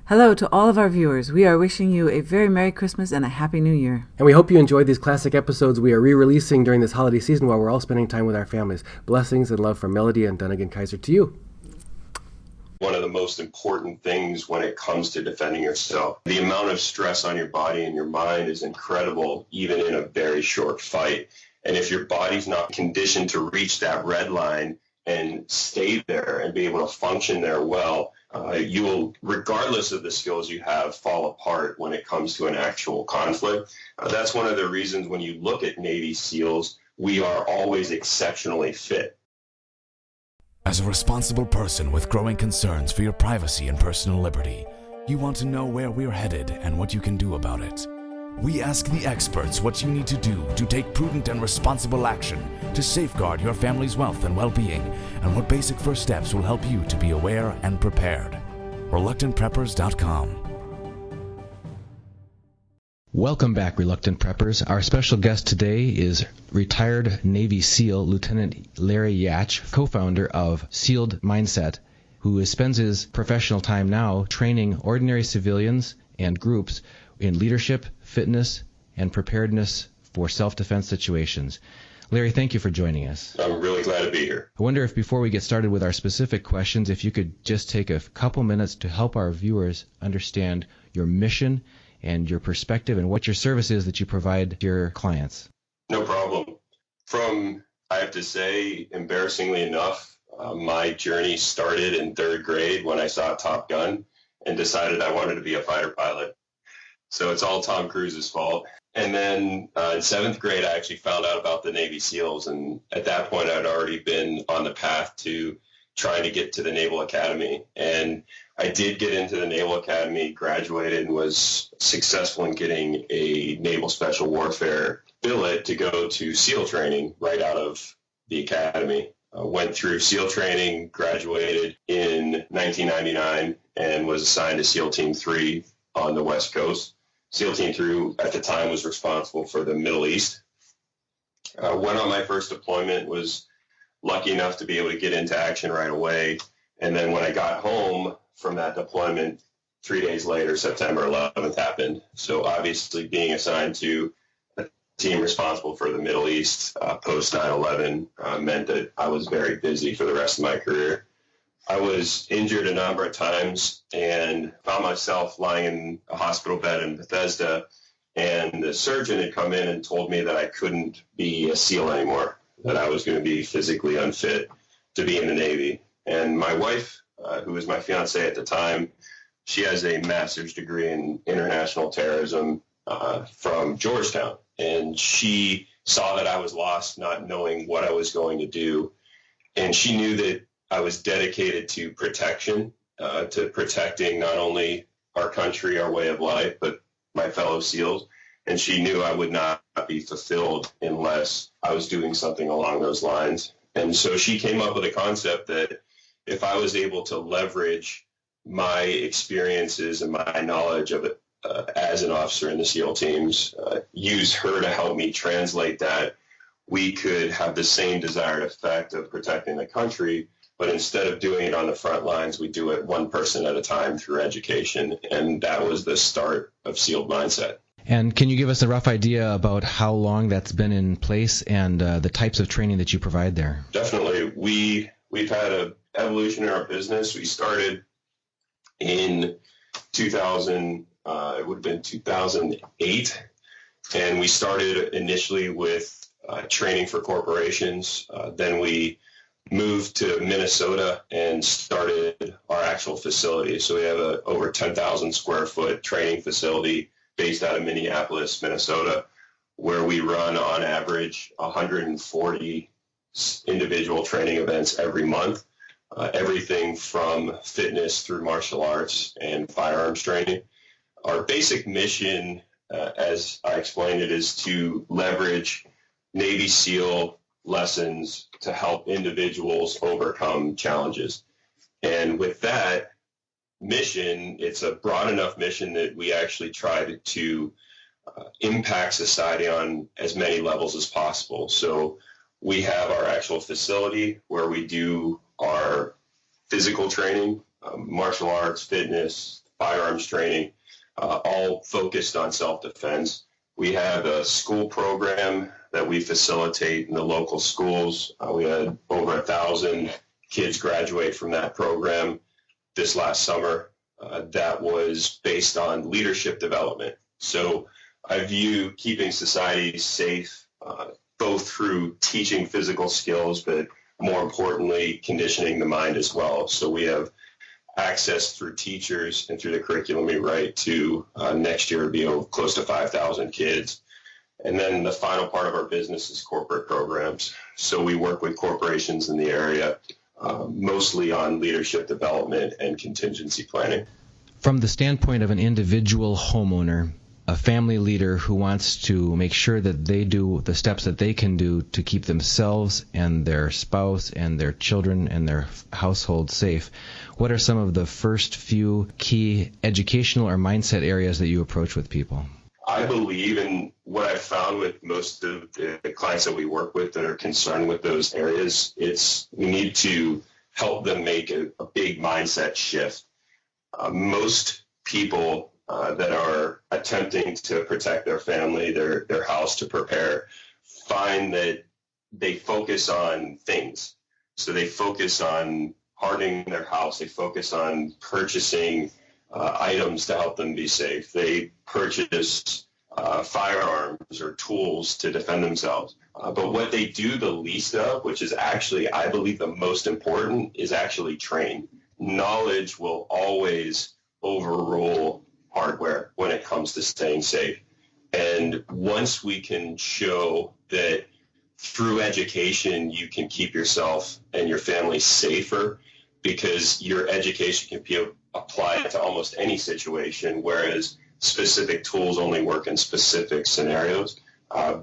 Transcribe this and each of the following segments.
Hello to all of our viewers. We are wishing you a very Merry Christmas and a Happy New Year. And we hope you enjoyed these classic episodes we are re-releasing during this holiday season while we're all spending time with our families. Blessings and love from Melody and Dunnigan Kaiser to you. One of the most important things when it comes to defending yourself. The amount of stress on your body and your mind is incredible, even in a very short fight. And if your body's not conditioned to reach that red line and stay there and be able to function there well, you will, regardless of the skills you have, fall apart when it comes to an actual conflict. That's one of the reasons when you look at Navy SEALs, we are always exceptionally fit. As a responsible person with growing concerns for your privacy and personal liberty, you want to know where we're headed and what you can do about it. We ask the experts what you need to do to take prudent and responsible action to safeguard your family's wealth and well-being, and what basic first steps will help you to be aware and prepared. ReluctantPreppers.com. Welcome back, Reluctant Preppers. Our special guest today is retired Navy SEAL Lieutenant Larry Yatch, co-founder of Sealed Mindset, who spends his professional time now training ordinary civilians and groups in leadership, fitness, and preparedness for self-defense situations. Larry, thank you for joining us. I'm really glad to be here. I wonder if before we get started with our specific questions, if you could just take a couple minutes to help our viewers understand your mission and your perspective and what your service is that you provide to your clients. No problem. I have to say, embarrassingly enough, my journey started in third grade when I saw Top Gun and decided I wanted to be a fighter pilot. So it's all Tom Cruise's fault. And then in seventh grade, I actually found out about the Navy SEALs. And at that point, I'd already been on the path to trying to get to the Naval Academy. And I did get into the Naval Academy, graduated, and was successful in getting a Naval Special Warfare billet to go to SEAL training right out of the Academy. Went through SEAL training, graduated in 1999, and was assigned to SEAL Team 3 on the West Coast. SEAL Team 3 at the time was responsible for the Middle East. Went on my first deployment, was lucky enough to be able to get into action right away. And then when I got home from that deployment, 3 days later, September 11th happened. So obviously being assigned to a team responsible for the Middle East post 9/11 meant that I was very busy for the rest of my career. I was injured a number of times and found myself lying in a hospital bed in Bethesda, and the surgeon had come in and told me that I couldn't be a SEAL anymore, that I was going to be physically unfit to be in the Navy. And my wife, who was my fiance at the time, she has a master's degree in international terrorism from Georgetown, and she saw that I was lost, not knowing what I was going to do, and she knew that I was dedicated to protection, to protecting not only our country, our way of life, but my fellow SEALs. And she knew I would not be fulfilled unless I was doing something along those lines. And so she came up with a concept that if I was able to leverage my experiences and my knowledge of it as an officer in the SEAL teams, use her to help me translate that, we could have the same desired effect of protecting the country. But instead of doing it on the front lines, we do it one person at a time through education. And that was the start of Sealed Mindset. And can you give us a rough idea about how long that's been in place and the types of training that you provide there? Definitely. We've had an evolution in our business. We started in 2000, it would have been 2008. And we started initially with training for corporations. Then we moved to Minnesota and started our actual facility. So we have a over 10,000 square foot training facility based out of Minneapolis, Minnesota, where we run on average 140 individual training events every month, everything from fitness through martial arts and firearms training. Our basic mission, as I explained it, is to leverage Navy SEAL lessons to help individuals overcome challenges. And with that mission, it's a broad enough mission that we actually try to impact society on as many levels as possible. So we have our actual facility where we do our physical training, martial arts, fitness, firearms training, all focused on self-defense. We have a school program that we facilitate in the local schools. We had over 1,000 kids graduate from that program this last summer. That was based on leadership development. So I view keeping society safe both through teaching physical skills, but more importantly, conditioning the mind as well. So we have access through teachers and through the curriculum we write to next year be close to 5,000 kids. And then the final part of our business is corporate programs. So we work with corporations in the area, mostly on leadership development and contingency planning. From the standpoint of an individual homeowner, a family leader who wants to make sure that they do the steps that they can do to keep themselves and their spouse and their children and their household safe, what are some of the first few key educational or mindset areas that you approach with people? I believe in what I've found with most of the clients that we work with that are concerned with those areas. We need to help them make a big mindset shift. Most people that are attempting to protect their family, their house, to prepare, find that they focus on things. So they focus on hardening their house. They focus on purchasing items to help them be safe. They purchase firearms or tools to defend themselves. But what they do the least of, which is actually, I believe, the most important, is actually train. Knowledge will always overrule hardware when it comes to staying safe. And once we can show that through education you can keep yourself and your family safer, because your education can be applied to almost any situation, whereas specific tools only work in specific scenarios,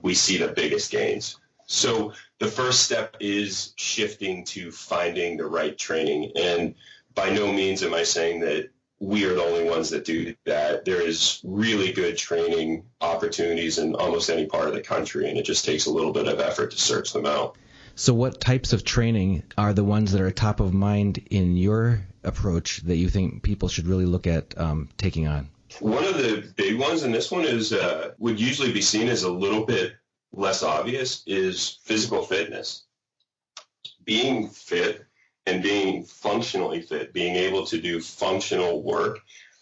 we see the biggest gains. So the first step is shifting to finding the right training. And by no means am I saying that we are the only ones that do that. There is really good training opportunities in almost any part of the country, and it just takes a little bit of effort to search them out. So what types of training are the ones that are top of mind in your approach that you think people should really look at taking on? One of the big ones, and this one is would usually be seen as a little bit less obvious, is physical fitness. Being fit and being functionally fit, being able to do functional work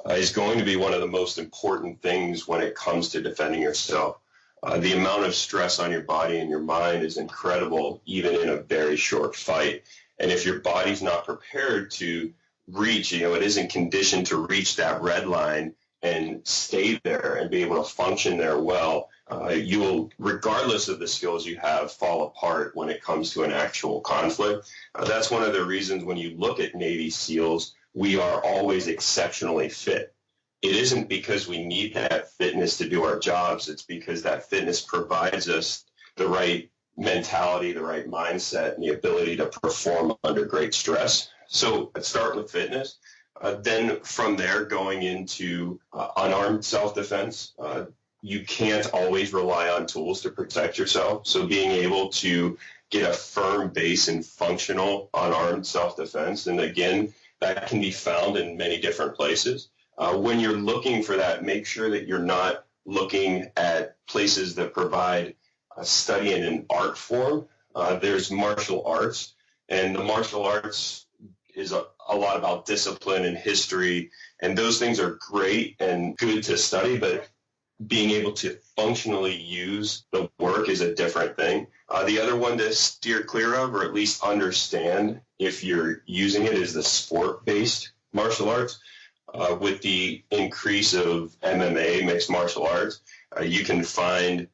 is going to be one of the most important things when it comes to defending yourself. The amount of stress on your body and your mind is incredible, even in a very short fight. And if your body's not prepared to reach, it isn't conditioned to reach that red line and stay there and be able to function there well, you will, regardless of the skills you have, fall apart when it comes to an actual conflict. That's one of the reasons when you look at Navy SEALs, we are always exceptionally fit. It isn't because we need that fitness to do our jobs. It's because that fitness provides us the right mentality, the right mindset, and the ability to perform under great stress. So let's start with fitness. Then from there, going into unarmed self-defense. You can't always rely on tools to protect yourself. So being able to get a firm base in functional unarmed self-defense, and again, that can be found in many different places. When you're looking for that, make sure that you're not looking at places that provide a study in an art form. There's martial arts, and the martial arts is a lot about discipline and history, and those things are great and good to study, but being able to functionally use the work is a different thing. The other one to steer clear of, or at least understand if you're using it, is the sport-based martial arts. With the increase of MMA, mixed martial arts, you can find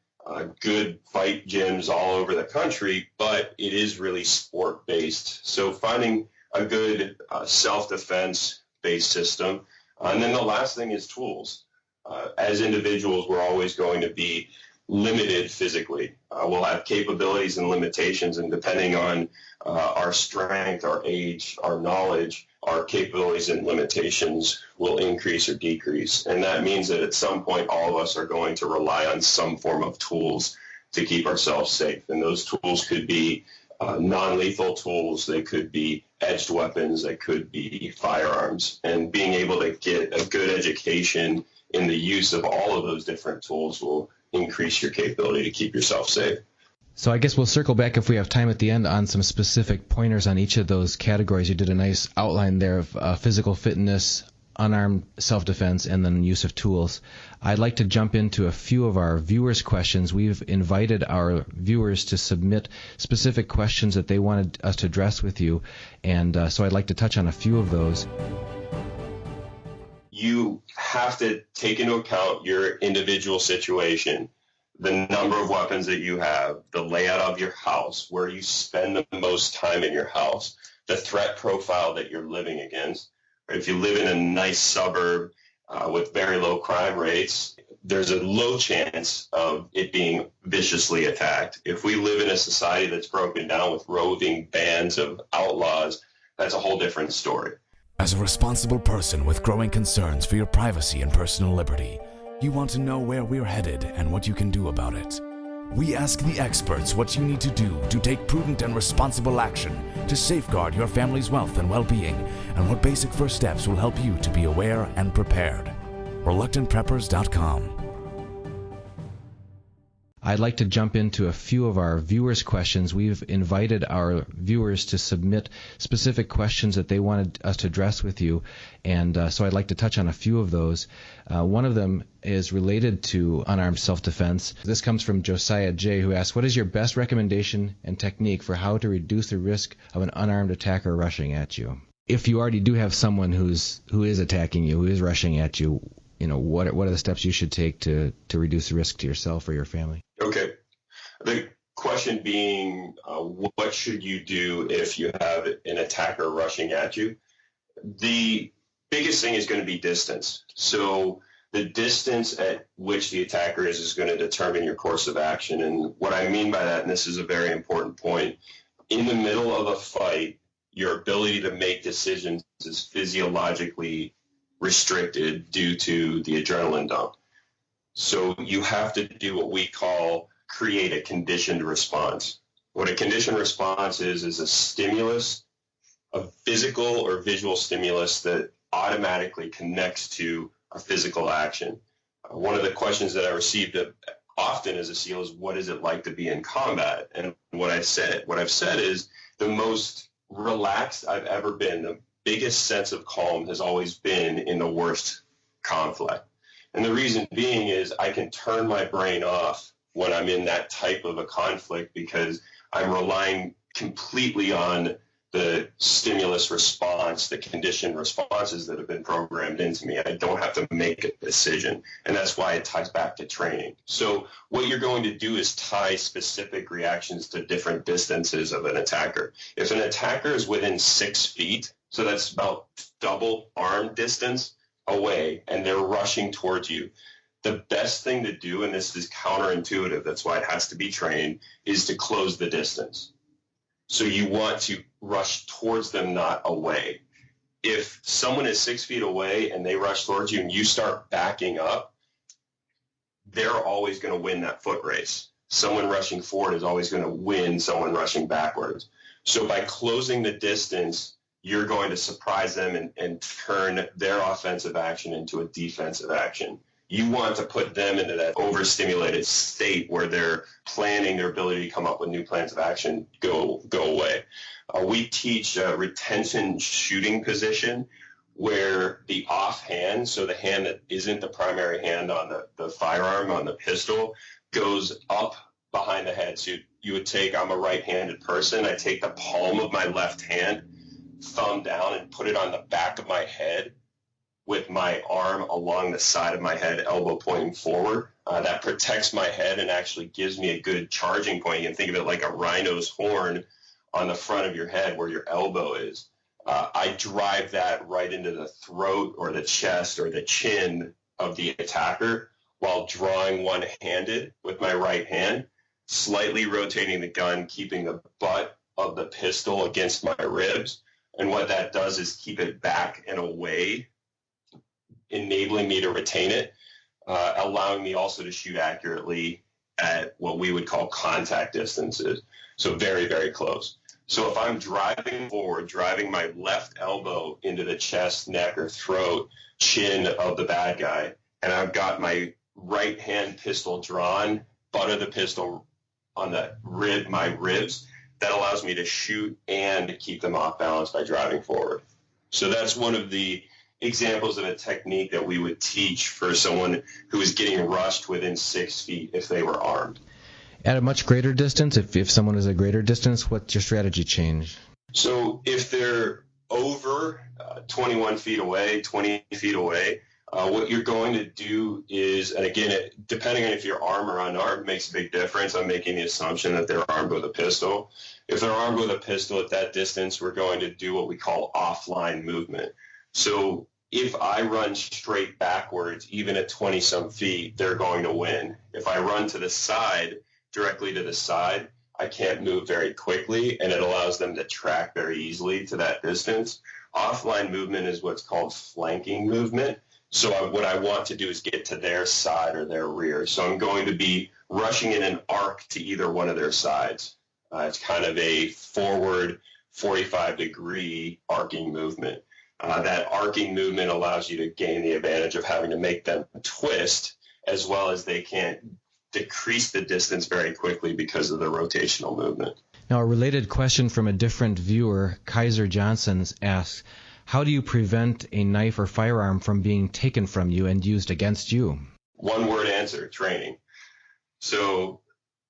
good fight gyms all over the country, but it is really sport-based. So finding a good self-defense based system. And then the last thing is tools. As individuals, we're always going to be limited physically. We'll have capabilities and limitations, and depending on our strength, our age, our knowledge, our capabilities and limitations will increase or decrease. And that means that at some point, all of us are going to rely on some form of tools to keep ourselves safe. And those tools could be non-lethal tools. They could be edged weapons. They could be firearms. And being able to get a good education in the use of all of those different tools will increase your capability to keep yourself safe. So I guess we'll circle back if we have time at the end on some specific pointers on each of those categories. You did a nice outline there of physical fitness, unarmed self-defense, and then use of tools. I'd like to jump into a few of our viewers' questions. We've invited our viewers to submit specific questions that they wanted us to address with you, and so I'd like to touch on a few of those. You have to take into account your individual situation, the number of weapons that you have, the layout of your house, where you spend the most time in your house, the threat profile that you're living against. If you live in a nice suburb with very low crime rates, there's a low chance of it being viciously attacked. If we live in a society that's broken down with roving bands of outlaws, that's a whole different story. As a responsible person with growing concerns for your privacy and personal liberty, you want to know where we're headed and what you can do about it. We ask the experts what you need to do to take prudent and responsible action to safeguard your family's wealth and well-being, and what basic first steps will help you to be aware and prepared. ReluctantPreppers.com. I'd like to jump into a few of our viewers' questions. We've invited our viewers to submit specific questions that they wanted us to address with you, and so I'd like to touch on a few of those. One of them is related to unarmed self-defense. This comes from Josiah J., who asks, what is your best recommendation and technique for how to reduce the risk of an unarmed attacker rushing at you? If you already do have someone who is attacking you, who is rushing at you, what are the steps you should take to reduce the risk to yourself or your family? Okay. The question being, what should you do if you have an attacker rushing at you? The biggest thing is going to be distance. So the distance at which the attacker is going to determine your course of action. And what I mean by that, and this is a very important point, in the middle of a fight, your ability to make decisions is physiologically restricted due to the adrenaline dump. So you have to do what we call create a conditioned response. What a conditioned response is a stimulus, a physical or visual stimulus that automatically connects to a physical action. One of the questions that I received often as a SEAL is, what is it like to be in combat? And what I've said is the most relaxed I've ever been, the biggest sense of calm has always been in the worst conflict. And the reason being is I can turn my brain off when I'm in that type of a conflict because I'm relying completely on the stimulus response, the conditioned responses that have been programmed into me. I don't have to make a decision. And that's why it ties back to training. So what you're going to do is tie specific reactions to different distances of an attacker. If an attacker is within 6 feet, so that's about double arm distance away, and they're rushing towards you, the best thing to do, and this is counterintuitive, that's why it has to be trained, is to close the distance. So you want to rush towards them, not away. If someone is 6 feet away and they rush towards you and you start backing up, they're always going to win that foot race. Someone rushing forward is always going to win someone rushing backwards. So by closing the distance, you're going to surprise them and turn their offensive action into a defensive action. You want to put them into that overstimulated state where they're planning their ability to come up with new plans of action go away. We teach a retention shooting position where the offhand, so the hand that isn't the primary hand on the firearm, on the pistol, goes up behind the head. So you would take, I'm a right-handed person, I take the palm of my left hand, thumb down, and put it on the back of my head with my arm along the side of my head, elbow pointing forward. That protects my head and actually gives me a good charging point. You can think of it like a rhino's horn on the front of your head where your elbow is. I drive that right into the throat or the chest or the chin of the attacker while drawing one-handed with my right hand, slightly rotating the gun, keeping the butt of the pistol against my ribs. And what that does is keep it back and away, enabling me to retain it, allowing me also to shoot accurately at what we would call contact distances. So very, very close. So if I'm driving forward, driving my left elbow into the chest, neck, or throat, chin of the bad guy, and I've got my right hand pistol drawn, butt of the pistol on the my ribs, that allows me to shoot and keep them off balance by driving forward. So that's one of the examples of a technique that we would teach for someone who is getting rushed within 6 feet if they were armed. At a much greater distance, if someone is a greater distance, what's your strategy change? So if they're over 21 feet away, 20 feet away, what you're going to do is, and again, depending on if you're armed or unarmed, makes a big difference. I'm making the assumption that they're armed with a pistol. If they're armed with a pistol at that distance, we're going to do what we call offline movement. So if I run straight backwards, even at 20-some feet, they're going to win. If I run to the side, directly to the side, I can't move very quickly, and it allows them to track very easily to that distance. Offline movement is what's called flanking movement. So what I want to do is get to their side or their rear. So I'm going to be rushing in an arc to either one of their sides. It's kind of a forward 45-degree arcing movement. That arcing movement allows you to gain the advantage of having to make them twist, as well as they can't decrease the distance very quickly because of the rotational movement. Now, a related question from a different viewer, Kaiser Johnson, asks, how do you prevent a knife or firearm from being taken from you and used against you? One-word answer, training. So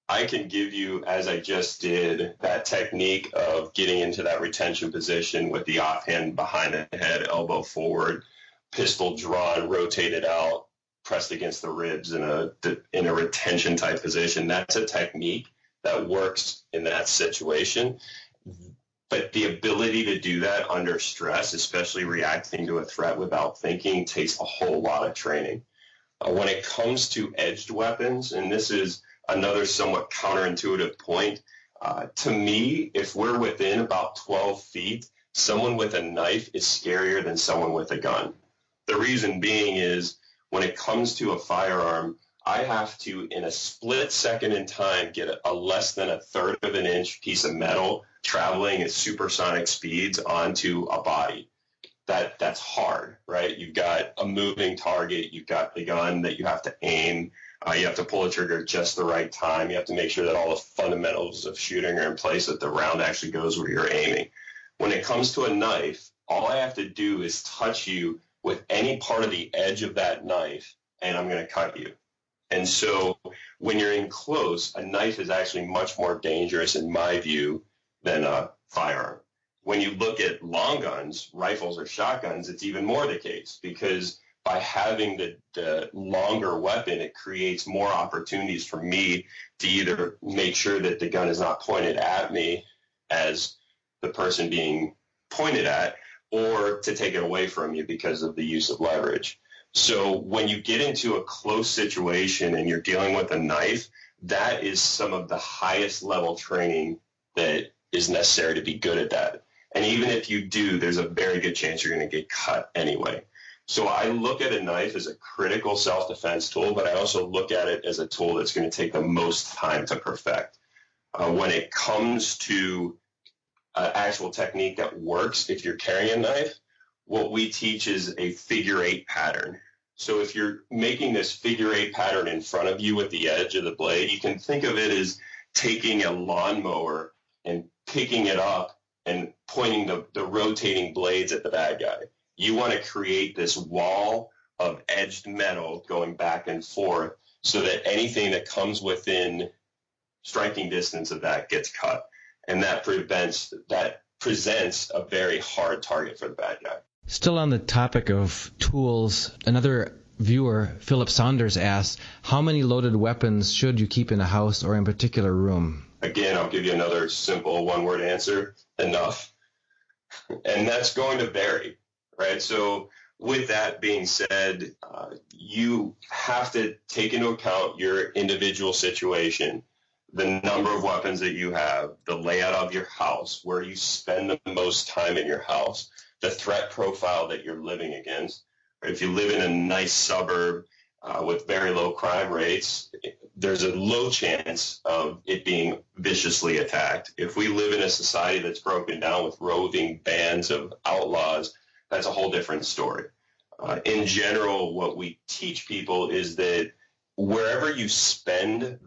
I can give you, as I just did, that technique of getting into that retention position with the offhand behind the head, elbow forward, pistol drawn, rotated out, pressed against the ribs in a retention type position. That's a technique that works in that situation. But the ability to do that under stress, especially reacting to a threat without thinking, takes a whole lot of training. When it comes to edged weapons, and this is another somewhat counterintuitive point, to me, if we're within about 12 feet, someone with a knife is scarier than someone with a gun. The reason being is when it comes to a firearm, I have to, in a split second in time, get a less than 1/3 of an inch piece of metal traveling at supersonic speeds onto a body. That's hard, right? You've got a moving target, you've got the gun that you have to aim, you have to pull the trigger at just the right time, you have to make sure that all the fundamentals of shooting are in place, that the round actually goes where you're aiming. When it comes to a knife, all I have to do is touch you with any part of the edge of that knife, and I'm going to cut you. And so when you're in close, a knife is actually much more dangerous, in my view, than a firearm. When you look at long guns, rifles or shotguns, it's even more the case, because by having the longer weapon, it creates more opportunities for me to either make sure that the gun is not pointed at me as the person being pointed at, or to take it away from you because of the use of leverage. So when you get into a close situation and you're dealing with a knife, that is some of the highest level training that is necessary to be good at that. And even if you do, there's a very good chance you're going to get cut anyway. So I look at a knife as a critical self-defense tool, but I also look at it as a tool that's going to take the most time to perfect. When it comes to actual technique that works, if you're carrying a knife, what we teach is a figure 8 pattern. So if you're making this figure 8 pattern in front of you with the edge of the blade, you can think of it as taking a lawnmower and picking it up and pointing the rotating blades at the bad guy. You want to create this wall of edged metal going back and forth so that anything that comes within striking distance of that gets cut. And that presents a very hard target for the bad guy. Still on the topic of tools, another viewer, Philip Saunders, asks, how many loaded weapons should you keep in a house or in a particular room? Again, I'll give you another simple one-word answer, enough. And that's going to vary, right? So with that being said, you have to take into account your individual situation, the number of weapons that you have, the layout of your house, where you spend the most time in your house, the threat profile that you're living against. If you live in a nice suburb with very low crime rates, there's a low chance of it being viciously attacked. If we live in a society that's broken down with roving bands of outlaws, that's a whole different story. In general, what we teach people is that wherever you spend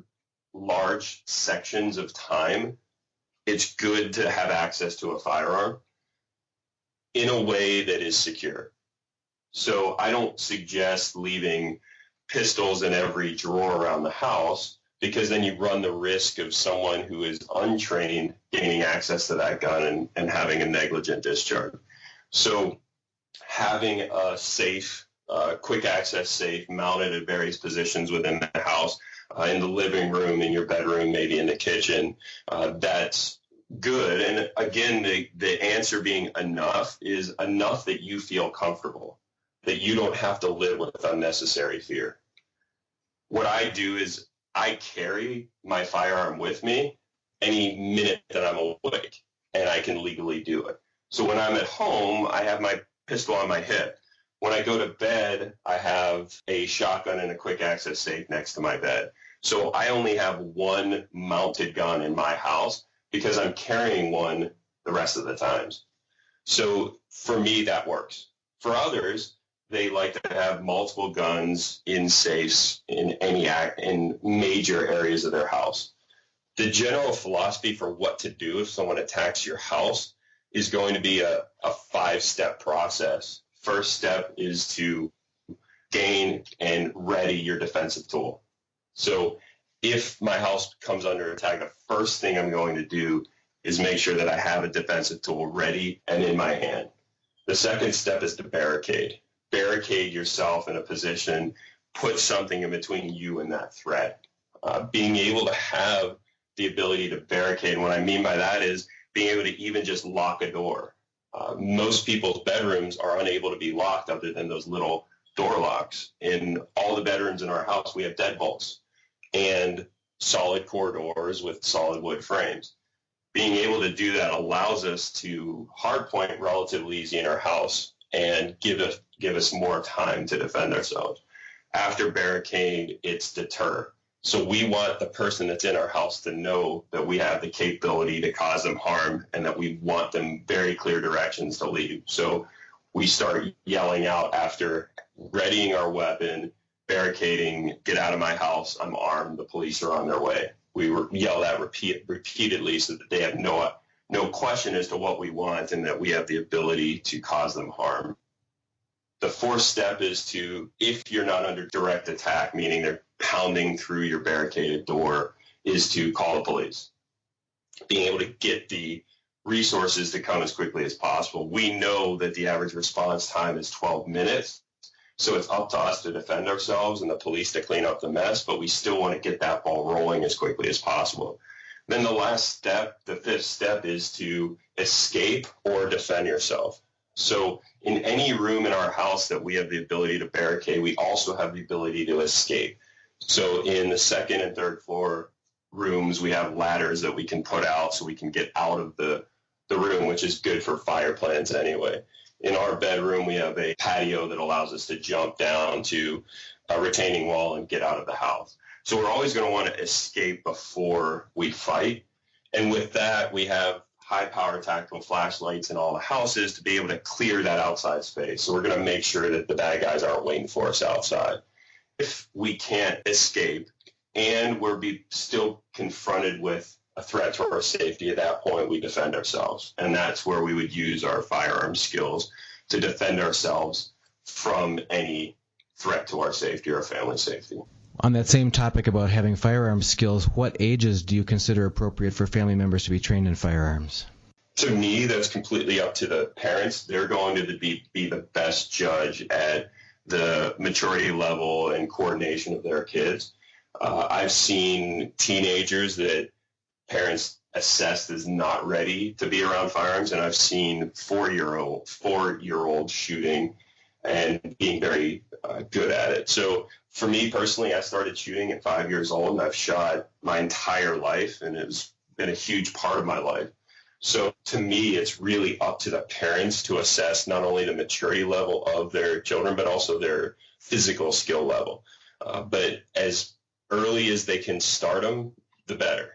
large sections of time, it's good to have access to a firearm in a way that is secure. So I don't suggest leaving pistols in every drawer around the house, because then you run the risk of someone who is untrained gaining access to that gun and having a negligent discharge. So having a safe, quick access safe mounted at various positions within the house, in the living room, in your bedroom, maybe in the kitchen, that's good. And again, the answer being enough is enough that you feel comfortable, that you don't have to live with unnecessary fear. What I do is I carry my firearm with me any minute that I'm awake, and I can legally do it. So when I'm at home, I have my pistol on my hip. When I go to bed, I have a shotgun and a quick access safe next to my bed. So I only have one mounted gun in my house because I'm carrying one the rest of the times. So for me, that works. For others, they like to have multiple guns in safes in major areas of their house. The general philosophy for what to do if someone attacks your house is going to be a 5-step process. First step is to gain and ready your defensive tool. So if my house comes under attack, the first thing I'm going to do is make sure that I have a defensive tool ready and in my hand. The second step is to barricade. Barricade yourself in a position, put something in between you and that threat. Being able to have the ability to barricade, and what I mean by that is being able to even just lock a door. Most people's bedrooms are unable to be locked other than those little door locks. In all the bedrooms in our house, we have deadbolts and solid core doors with solid wood frames. Being able to do that allows us to hardpoint relatively easy in our house and give us more time to defend ourselves. After barricade, it's deter. So we want the person that's in our house to know that we have the capability to cause them harm and that we want them very clear directions to leave. So we start yelling out after readying our weapon, barricading, get out of my house, I'm armed, the police are on their way. We yell that repeatedly so that they have no question as to what we want and that we have the ability to cause them harm. The fourth step is to, if you're not under direct attack, meaning they're pounding through your barricaded door, is to call the police. Being able to get the resources to come as quickly as possible. We know that the average response time is 12 minutes, so it's up to us to defend ourselves and the police to clean up the mess, but we still want to get that ball rolling as quickly as possible. Then the last step, the fifth step, is to escape or defend yourself. So in any room in our house that we have the ability to barricade, we also have the ability to escape. So in the second and third floor rooms, we have ladders that we can put out so we can get out of the room, which is good for fire plans anyway. In our bedroom, we have a patio that allows us to jump down to a retaining wall and get out of the house. So we're always going to want to escape before we fight. And with that, we have high-power tactical flashlights in all the houses to be able to clear that outside space. So we're going to make sure that the bad guys aren't waiting for us outside. If we can't escape and we're still confronted with a threat to our safety, at that point we defend ourselves. And that's where we would use our firearm skills to defend ourselves from any threat to our safety or family safety. On that same topic about having firearm skills, what ages do you consider appropriate for family members to be trained in firearms? To me, that's completely up to the parents. They're going to be the best judge at the maturity level and coordination of their kids. I've seen teenagers that parents assessed as not ready to be around firearms, and I've seen four-year-old shooting and being very good at it. So for me personally, I started shooting at 5 years old, and I've shot my entire life, and it's been a huge part of my life. So to me, it's really up to the parents to assess not only the maturity level of their children, but also their physical skill level. But as early as they can start them, the better.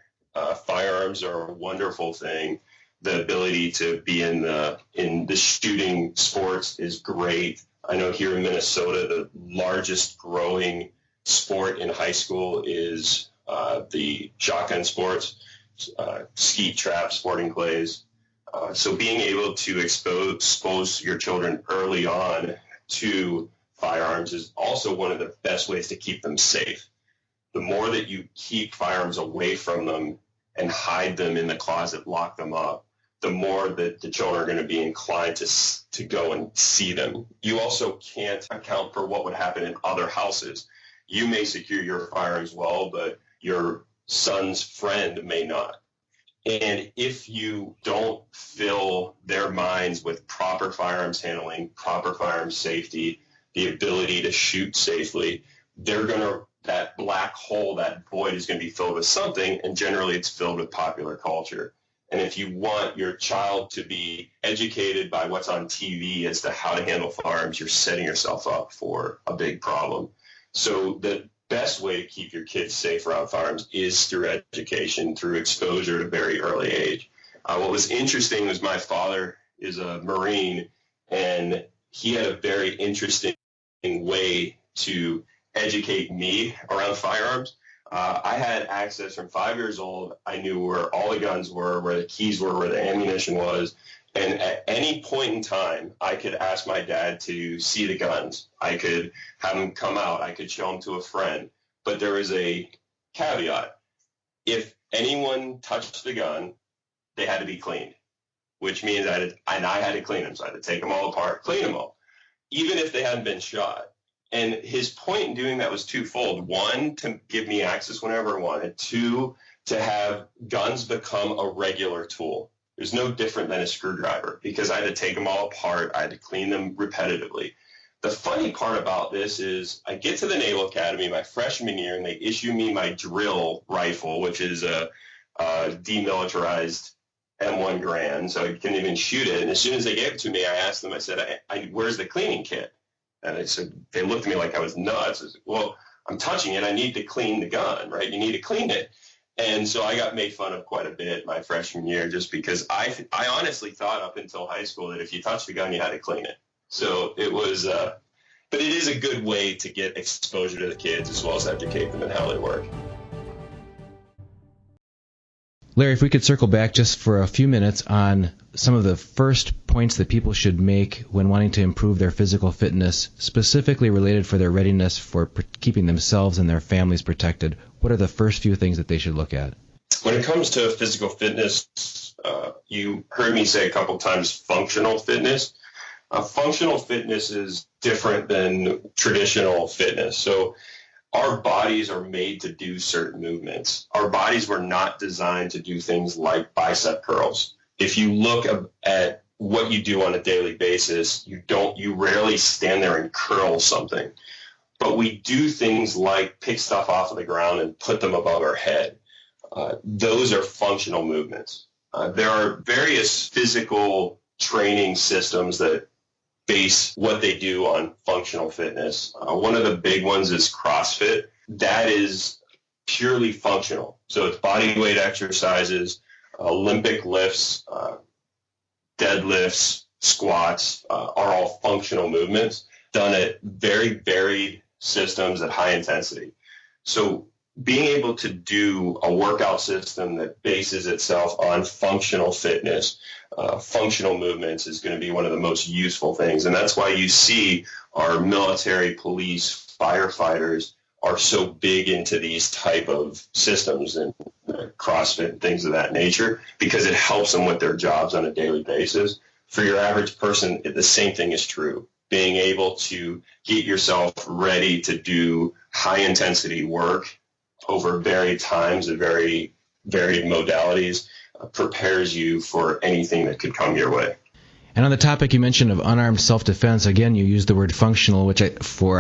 Firearms are a wonderful thing. The ability to be in the shooting sports is great. I know here in Minnesota, the largest growing sport in high school is the shotgun sports, skeet trap, sporting clays. So being able to expose your children early on to firearms is also one of the best ways to keep them safe. The more that you keep firearms away from them and hide them in the closet, lock them up, the more that the children are going to be inclined to go and see them. You also can't account for what would happen in other houses. You may secure your firearms well, but your son's friend may not. And if you don't fill their minds with proper firearms handling, proper firearms safety, the ability to shoot safely, that black hole, that void is going to be filled with something, and generally it's filled with popular culture. And if you want your child to be educated by what's on TV as to how to handle firearms, you're setting yourself up for a big problem. So the best way to keep your kids safe around firearms is through education, through exposure at a very early age. What was interesting was my father is a Marine, and he had a very interesting way to educate me around firearms. I had access from 5 years old. I knew where all the guns were, where the keys were, where the ammunition was. And at any point in time, I could ask my dad to see the guns. I could have them come out. I could show them to a friend. But there was a caveat. If anyone touched the gun, they had to be cleaned, which means I had to clean them. So I had to take them all apart, clean them all, even if they hadn't been shot. And his point in doing that was twofold. One, to give me access whenever I wanted. Two, to have guns become a regular tool. It was no different than a screwdriver because I had to take them all apart. I had to clean them repetitively. The funny part about this is I get to the Naval Academy my freshman year, and they issue me my drill rifle, which is a demilitarized M1 Garand, so I couldn't even shoot it. And as soon as they gave it to me, I asked them, I said, where's the cleaning kit? And they looked at me like I was nuts. I said, well, I'm touching it. I need to clean the gun, right? You need to clean it. And so I got made fun of quite a bit my freshman year just because I honestly thought up until high school that if you touched the gun, you had to clean it. So it was, but it is a good way to get exposure to the kids as well as educate them in how they work. Larry, if we could circle back just for a few minutes on some of the first points that people should make when wanting to improve their physical fitness, specifically related for their readiness for keeping themselves and their families protected. What are the first few things that they should look at? When it comes to physical fitness, you heard me say a couple times functional fitness. Functional fitness is different than traditional fitness. So our bodies are made to do certain movements. Our bodies were not designed to do things like bicep curls. If you look at what you do on a daily basis, you rarely stand there and curl something. But we do things like pick stuff off of the ground and put them above our head. Those are functional movements. There are various physical training systems that base what they do on functional fitness. One of the big ones is CrossFit. That is purely functional. So it's body weight exercises, Olympic lifts, deadlifts, squats are all functional movements done at very varied systems at high intensity. So being able to do a workout system that bases itself on functional fitness, functional movements is going to be one of the most useful things. And that's why you see our military, police, firefighters are so big into these type of systems and CrossFit and things of that nature, because it helps them with their jobs on a daily basis. For your average person, the same thing is true. Being able to get yourself ready to do high intensity work over varied times and very varied modalities prepares you for anything that could come your way. And on the topic you mentioned of unarmed self-defense, again, you used the word functional, which I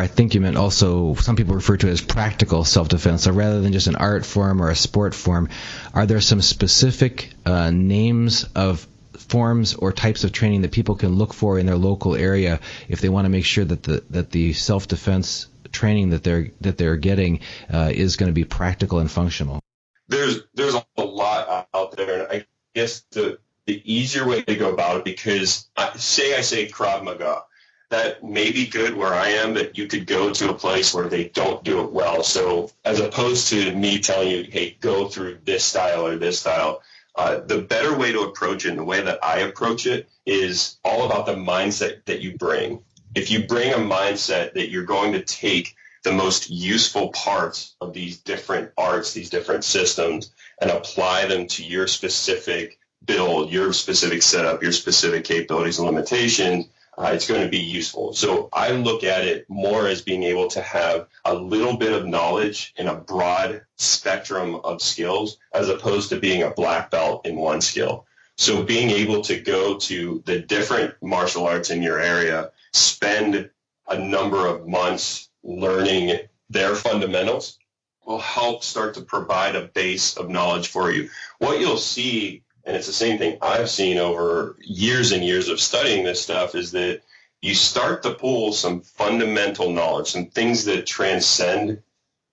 think you meant also, some people refer to it as practical self-defense. So rather than just an art form or a sport form, are there some specific names of forms or types of training that people can look for in their local area if they want to make sure that the self-defense training that they're getting is going to be practical and functional? There's a lot out there, and I guess the easier way to go about it, because I say Krav Maga, that may be good where I am, but you could go to a place where they don't do it well. So as opposed to me telling you, hey, go through this style or this style, the better way to approach it, and the way that I approach it, is all about the mindset that you bring. If you bring a mindset that you're going to take the most useful parts of these different arts, these different systems, and apply them to your specific build, your specific setup, your specific capabilities and limitations, it's going to be useful. So I look at it more as being able to have a little bit of knowledge in a broad spectrum of skills, as opposed to being a black belt in one skill. So being able to go to the different martial arts in your area, spend a number of months learning their fundamentals, will help start to provide a base of knowledge for you. What you'll see, and it's the same thing I've seen over years and years of studying this stuff, is that you start to pull some fundamental knowledge, some things that transcend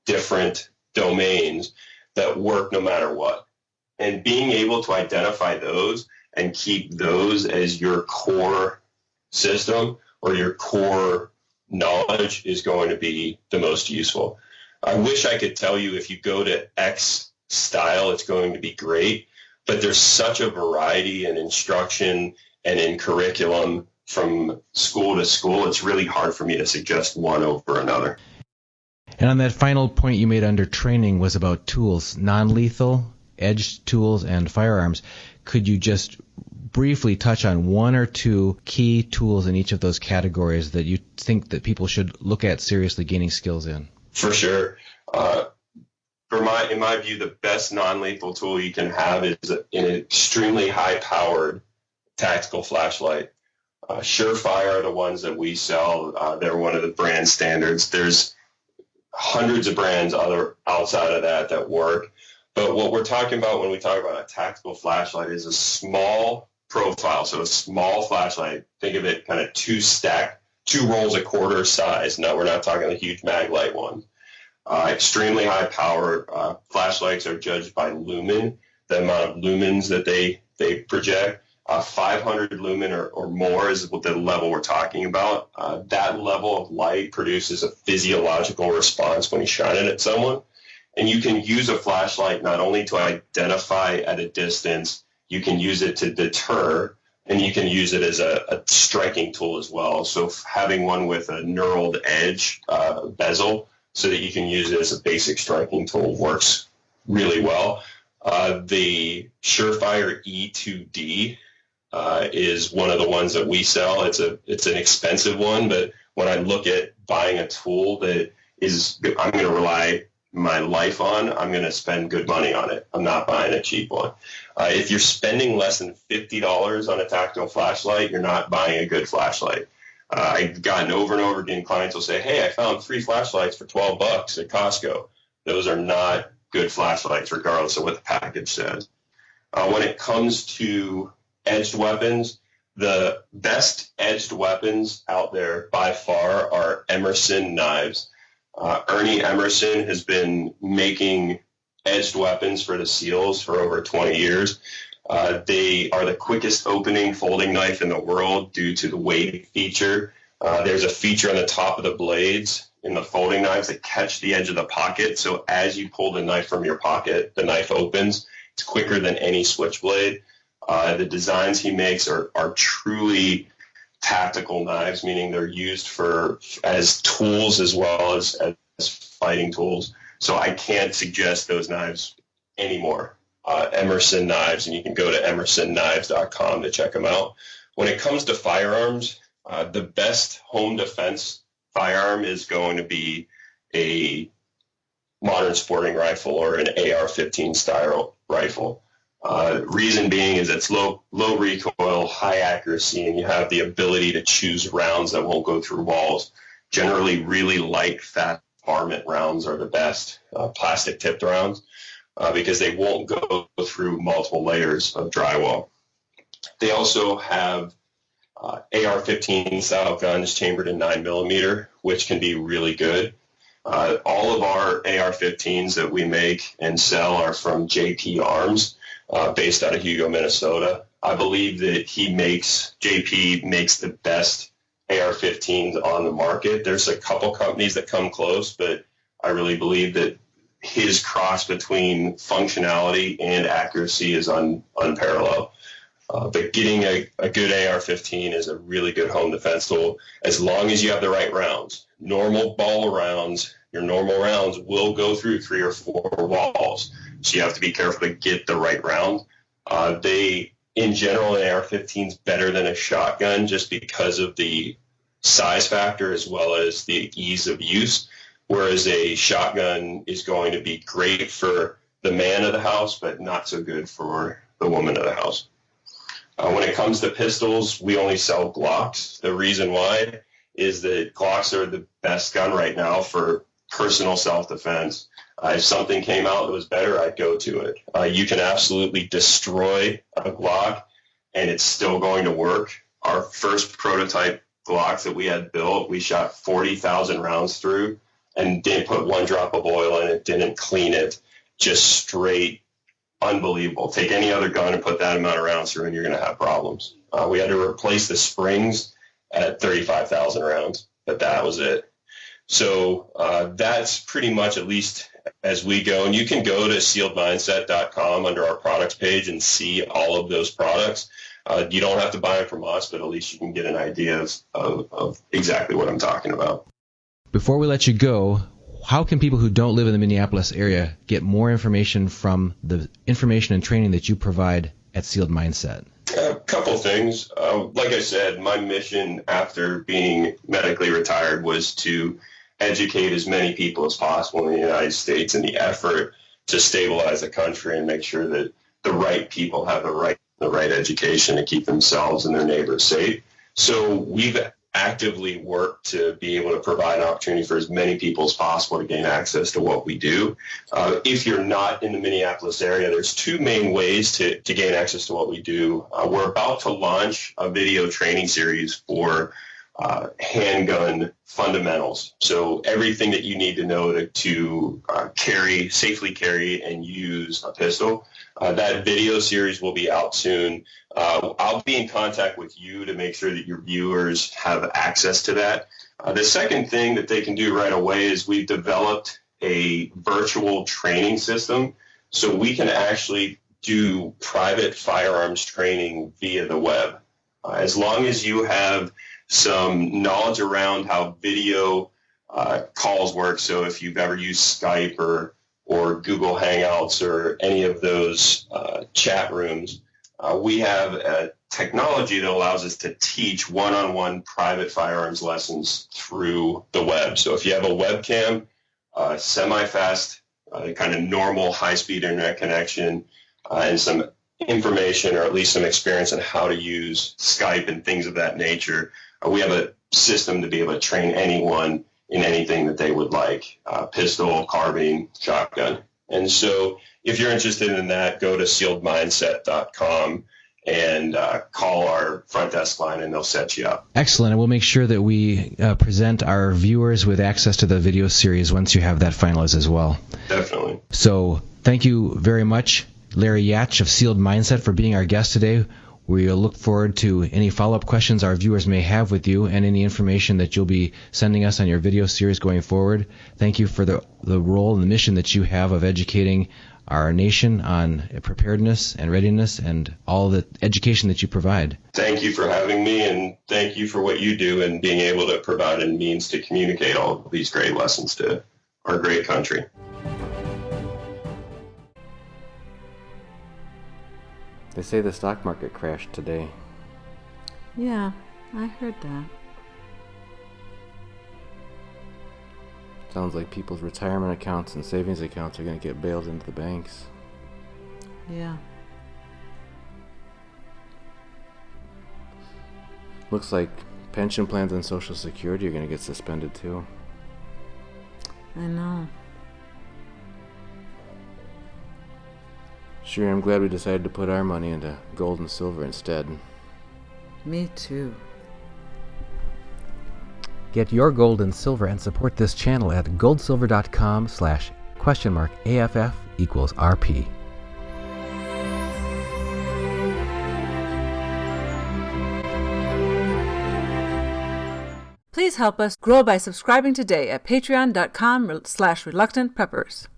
different domains that work no matter what. And being able to identify those and keep those as your core system or your core knowledge is going to be the most useful. I wish I could tell you if you go to X style, it's going to be great. But there's such a variety in instruction and in curriculum from school to school, it's really hard for me to suggest one over another. And on that final point you made under training was about tools, non-lethal, edged tools, and firearms. Could you just briefly touch on one or two key tools in each of those categories that you think that people should look at seriously gaining skills in? For sure. In my view, the best non-lethal tool you can have is an extremely high-powered tactical flashlight. Surefire are the ones that we sell. They're one of the brand standards. There's hundreds of brands outside of that work. But what we're talking about when we talk about a tactical flashlight is a small profile. So a small flashlight, think of it kind of two rolls a quarter size. No, we're not talking the huge mag light one. Extremely high power. Flashlights are judged by lumen, the amount of lumens that they project. 500 lumen or more is the level we're talking about. That level of light produces a physiological response when you shine it at someone. And you can use a flashlight not only to identify at a distance, you can use it to deter, and you can use it as a striking tool as well. So having one with a knurled edge bezel so that you can use it as a basic striking tool works really well. The Surefire E2D is one of the ones that we sell. It's an expensive one, but when I look at buying a tool that I'm going to rely my life on, I'm going to spend good money on it. I'm not buying a cheap one. If you're spending less than $50 on a tactical flashlight, you're not buying a good flashlight. I've gotten over and over again, clients will say, hey, I found 3 flashlights for $12 at Costco. Those are not good flashlights, regardless of what the package says. When it comes to edged weapons, the best edged weapons out there by far are Emerson knives. Ernie Emerson has been making edged weapons for the SEALs for over 20 years. They are the quickest opening folding knife in the world due to the weight feature. There's a feature on the top of the blades in the folding knives that catch the edge of the pocket. So as you pull the knife from your pocket, the knife opens. It's quicker than any switchblade. The designs he makes are truly tactical knives, meaning they're used as tools as well as fighting tools. So I can't suggest those knives anymore. Emerson knives, and you can go to emersonKnives.com to check them out. When it comes to firearms, the best home defense firearm is going to be a modern sporting rifle or an AR-15 style rifle. Reason being is it's low recoil, high accuracy, and you have the ability to choose rounds that won't go through walls. Generally, really light, fat varmint rounds are the best, plastic tipped rounds, because they won't go through multiple layers of drywall. They also have AR-15 style guns chambered in 9mm, which can be really good. All of our AR-15s that we make and sell are from JP Arms, based out of Hugo, Minnesota. I believe that JP makes the best AR-15s on the market. There's a couple companies that come close, but I really believe that his cross between functionality and accuracy is unparalleled. But getting a good AR-15 is a really good home defense tool as long as you have the right rounds. Normal ball rounds, your normal rounds will go through 3 or 4 walls. So you have to be careful to get the right round. In general, an AR-15 is better than a shotgun just because of the size factor as well as the ease of use, whereas a shotgun is going to be great for the man of the house, but not so good for the woman of the house. When it comes to pistols, we only sell Glocks. The reason why is that Glocks are the best gun right now for personal self-defense. If something came out that was better, I'd go to it. You can absolutely destroy a Glock, and it's still going to work. Our first prototype Glocks that we had built, we shot 40,000 rounds through and didn't put 1 drop of oil in it, didn't clean it, just straight unbelievable. Take any other gun and put that amount of rounds through, and you're going to have problems. We had to replace the springs at 35,000 rounds, but that was it. So that's pretty much at least as we go. And you can go to SealedMindset.com under our products page and see all of those products. You don't have to buy them from us, but at least you can get an idea of exactly what I'm talking about. Before we let you go, how can people who don't live in the Minneapolis area get more information from the information and training that you provide at Sealed Mindset? A couple things. Like I said, my mission after being medically retired was to educate as many people as possible in the United States in the effort to stabilize the country and make sure that the right people have the right education to keep themselves and their neighbors safe. So we've actively worked to be able to provide an opportunity for as many people as possible to gain access to what we do. If you're not in the Minneapolis area, there's 2 main ways to gain access to what we do. We're about to launch a video training series for handgun fundamentals. So everything that you need to know to safely carry and use a pistol. That video series will be out soon. I'll be in contact with you to make sure that your viewers have access to that. The second thing that they can do right away is we've developed a virtual training system. So we can actually do private firearms training via the web. As long as you have some knowledge around how video calls work. So if you've ever used Skype or Google Hangouts or any of those chat rooms, we have a technology that allows us to teach one-on-one private firearms lessons through the web. So if you have a webcam, semi-fast, kind of normal high-speed internet connection, and some information or at least some experience on how to use Skype and things of that nature, we have a system to be able to train anyone in anything that they would like, pistol, carbine, shotgun. And so if you're interested in that, go to SealedMindset.com and call our front desk line and they'll set you up. Excellent. And we'll make sure that we present our viewers with access to the video series once you have that finalized as well. Definitely. So thank you very much, Larry Yatch of Sealed Mindset, for being our guest today. We look forward to any follow-up questions our viewers may have with you and any information that you'll be sending us on your video series going forward. Thank you for the role and the mission that you have of educating our nation on preparedness and readiness and all the education that you provide. Thank you for having me, and thank you for what you do and being able to provide a means to communicate all of these great lessons to our great country. They say the stock market crashed today. Yeah, I heard that. Sounds like people's retirement accounts and savings accounts are going to get bailed into the banks. Yeah. Looks like pension plans and Social Security are going to get suspended too. I know. Sure, I'm glad we decided to put our money into gold and silver instead. Me too. Get your gold and silver and support this channel at goldsilver.com/?AFF=RP. Please help us grow by subscribing today at patreon.com/reluctantpreppers.